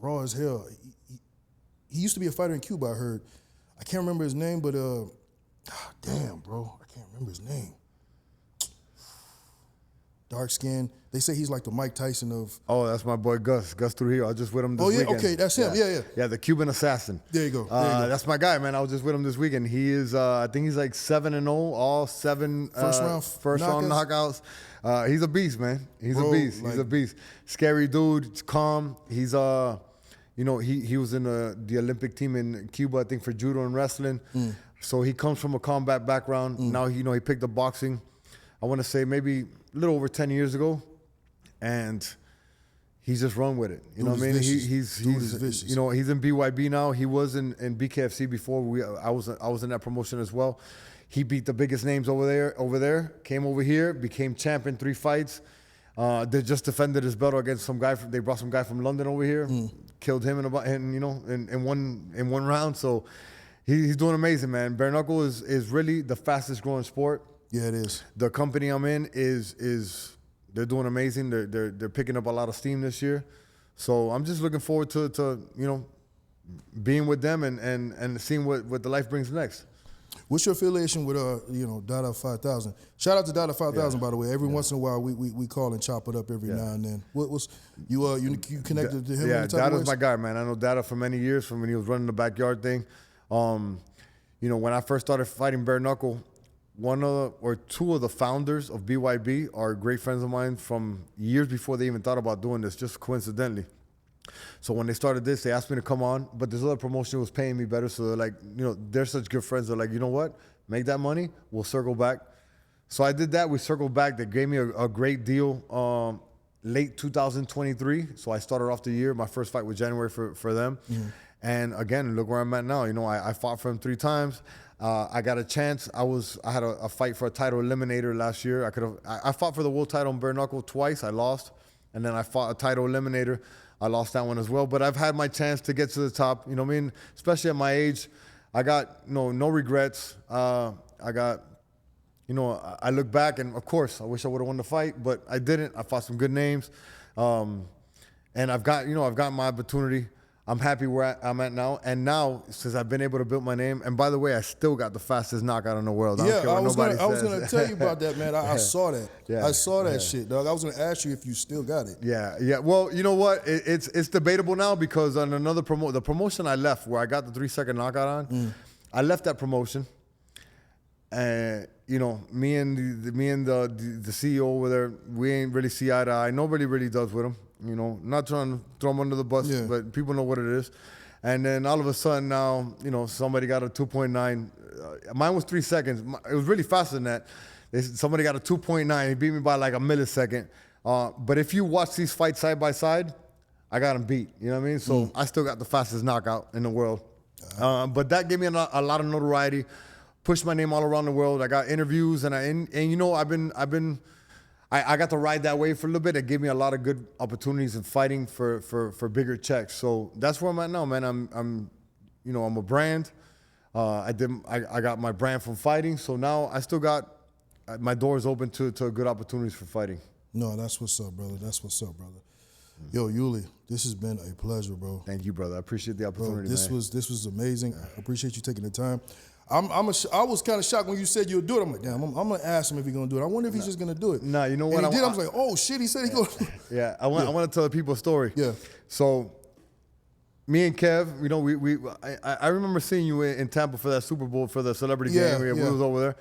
raw as hell. He used to be a fighter in Cuba, I heard. I can't remember his name, but damn, bro. I can't remember his name. Dark skin. They say he's like the Mike Tyson of. Oh, that's my boy Gus Trujillo. I was just with him this Oh, yeah, weekend. okay, that's him. Yeah. Yeah, the Cuban assassin. There you go. There you go. That's my guy, man. I was just with him this weekend. He is, I think he's like 7-0, all 7 First round knockouts. He's a beast, man. He's Bro, a beast. like- He's a beast. Scary dude, calm. He's you know, he was in the Olympic team in Cuba, I think, for judo and wrestling. So he comes from a combat background. Now, you know, he picked up boxing, I want to say maybe a little over 10 years ago. And he's just run with it. You know what I mean? He's vicious. you know, he's in BYB now. He was in BKFC before. I was in that promotion as well. He beat the biggest names over there. Came over here, became champion 3 fights. They just defended his belt against some guy. They brought some guy from London over here, killed him in one round. So he's doing amazing, man. Bare knuckle is really the fastest growing sport. Yeah, it is. The company I'm in is they're doing amazing. They're picking up a lot of steam this year. So I'm just looking forward to you know, being with them and seeing what the life brings next. What's your affiliation with you know, Dada 5000? Shout out to Dada 5000, by the way. Every once in a while we call and chop it up every now and then. What's you connected to him? Yeah, any type of Dada's ways? my guy, man. I know Dada for many years, from when he was running the backyard thing. You know, when I first started fighting bare knuckle, two of the founders of BYB are great friends of mine from years before they even thought about doing this, just coincidentally. So when they started this, they asked me to come on, but this other promotion was paying me better. So they're like, you know, they're such good friends. They're like, you know what? Make that money. We'll circle back. So I did that. We circled back. They gave me a great deal late 2023. So I started off the year. My first fight was January for them. And again, look where I'm at now. You know, I fought for him 3 times. I got a chance. I had a fight for a title eliminator last year. I fought for the world title in bare knuckle twice. I lost. And then I fought a title eliminator. I lost that one as well. But I've had my chance to get to the top. You know what I mean? Especially at my age, I got no regrets. I look back and of course I wish I would have won the fight, but I didn't. I fought some good names. And I've got my opportunity. I'm happy where I'm at now. And now, since I've been able to build my name, and by the way, I still got the fastest knockout in the world. I don't care what nobody I was says. gonna tell you about that, man. I saw that. Yeah. I saw that shit, dog. I was gonna ask you if you still got it. Yeah. Well, you know what? It's debatable now because on another the promotion I left where I got the 3-second knockout on, I left that promotion. And you know, me and the CEO over there, we ain't really see eye to eye. Nobody really does with him. You know, not trying to throw him under the bus, but people know what it is. And then all of a sudden now, you know, somebody got a 2.9. Mine was 3 seconds. It was really faster than that. Somebody got a 2.9. He beat me by like a millisecond. But if you watch these fights side by side, I got him beat. You know what I mean? So I still got the fastest knockout in the world. But that gave me a lot of notoriety. Pushed my name all around the world. I got interviews, and you know, I got to ride that wave for a little bit. It gave me a lot of good opportunities in fighting for bigger checks. So that's where I'm at now, man. I'm a brand. I got my brand from fighting. So now I still got my doors open to good opportunities for fighting. No, that's what's up, brother. That's what's up, brother. Yo, Yuli, this has been a pleasure, bro. Thank you, brother. I appreciate the Bro, opportunity, this man. was amazing. I appreciate you taking the time. I was kind of shocked when you said you would do it. I'm like, damn, I'm gonna ask him if he's gonna do it. I wonder if he's just gonna do it. Nah, you know what? And he did. I I- was like, oh shit, he said he gonna. Yeah, I want to tell the people a story. Yeah. So, me and Kev, you know, I remember seeing you in Tampa for that Super Bowl for the celebrity Yeah, game. We yeah. was over there.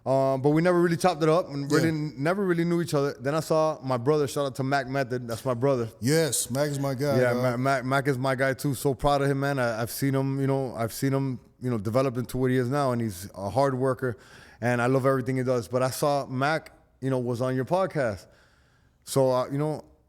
But we never really chopped it up and Yeah. never really knew each other. Then I saw my brother, shout out to Mac Method, that's my brother. Yes, Mac is my guy. Yeah, Mac is my guy too. So proud of him, man. I've seen him, develop into what he is now, and he's a hard worker, and I love everything he does. But I saw Mac, was on your podcast. So,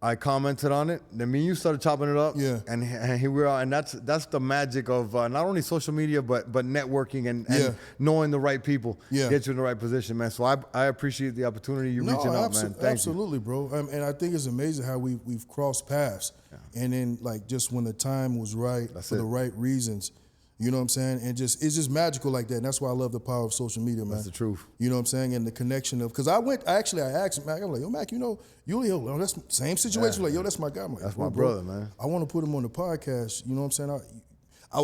I commented on it. Then me and you started chopping it up. Yeah. And here we are. And that's the magic of not only social media, but networking and Yeah. knowing the right people. Yeah. Get you in the right position, man. So I appreciate the opportunity you reaching out, man. Thank you. Absolutely, bro. And I think it's amazing how we've crossed paths, and then like just when the time was right for the right reasons, you know what I'm saying? And it's just magical like that. And that's why I love the power of social media, man. That's the truth. You know what I'm saying? And the connection of, because I asked Mac, I'm like, yo, Mac, Yuli, that's the same situation. Like, yo, that's my guy. I'm like, That's "Bro, my brother, man." I want to put him on the podcast. You know what I'm saying? I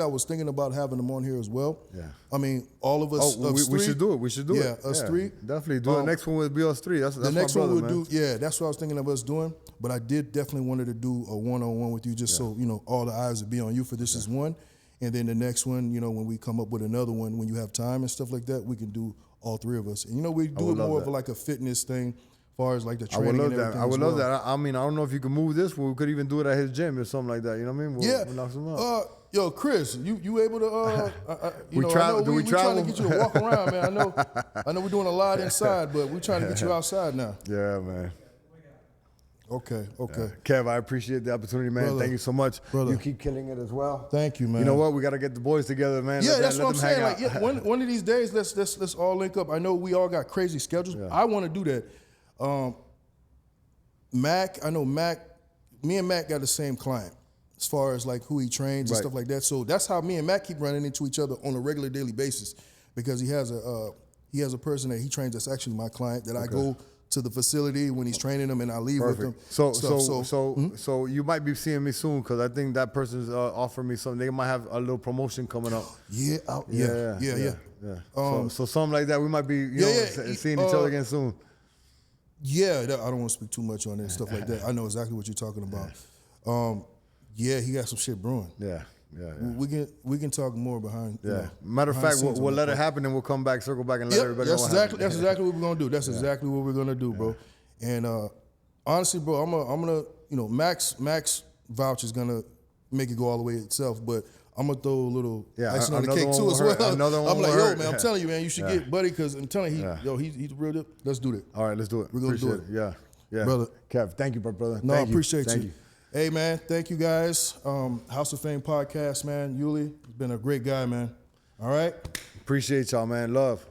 was thinking about having him on here as well. Yeah. I mean, all of us. Oh, we should do it. We should do it. Yeah, us three. Definitely do it. The next one would be us three. That's The next my brother, one we'll man. do, yeah, that's what I was thinking of us doing. But I did definitely wanted to do a one-on-one with you, just so all the eyes would be on you for this is one, and then the next one, when we come up with another one, when you have time and stuff like that, we can do all three of us. And we do would it love more of that. like a fitness thing, as far as like the I would training love and that. everything. I would as love well. that. I mean, I don't know if you can move this, but we could even do it at his gym or something like that. You know what I mean? We'll knock some out. Yo, Chris, you able to? We travel- I know do we we trying to travel? get you to walk around, man. I know we're doing a lot inside, but we're trying to get you outside now. Yeah, man. Okay. Kev, I appreciate the opportunity, man. Brother, Thank you so much. brother. You keep killing it as well. Thank you, man. You know what? We got to get the boys together, man. Yeah, Let that's them- what I'm let them saying. hang Like, out. one of these days, let's all link up. I know we all got crazy schedules. I want to do that. Mac, I know Mac. Me and Mac got the same client as far as like who he trains and Right. stuff like that. So that's how me and Mac keep running into each other on a regular daily basis, because he has a person that he trains that's actually my client that I go to the facility when he's training them, and I leave with them. Perfect. stuff. So you might be seeing me soon because I think that person's offering me something. They might have a little promotion coming up. Yeah. So something like that. We might be seeing each other again soon. Yeah, I don't want to speak too much on it and stuff like that. I know exactly what you're talking about. Yeah, he got some shit brewing. Yeah. We can talk more behind. Yeah. Matter of behind the fact, scenes we'll on let that it part. happen and we'll come back, circle back, and let Yep, everybody know that's what exactly happened. that's exactly what we're gonna do. That's exactly what we're gonna do, bro. And honestly, bro, I'm gonna Max vouch is gonna make it go all the way itself, but I'm gonna throw a little icing on the another cake one too will as hurt. well. Another one I'm will like, yo, hurt. man, I'm telling you, man, you should get Buddy, because I'm telling you, he's the real deal. Let's do that. All right, let's do it. We're gonna do Appreciate it. Yeah. Brother. Kev, thank you, brother. No, I Thank appreciate Thank you. Hey, man, thank you guys. House of Fame podcast, man. Yuli, been a great guy, man. All right. Appreciate y'all, man. Love.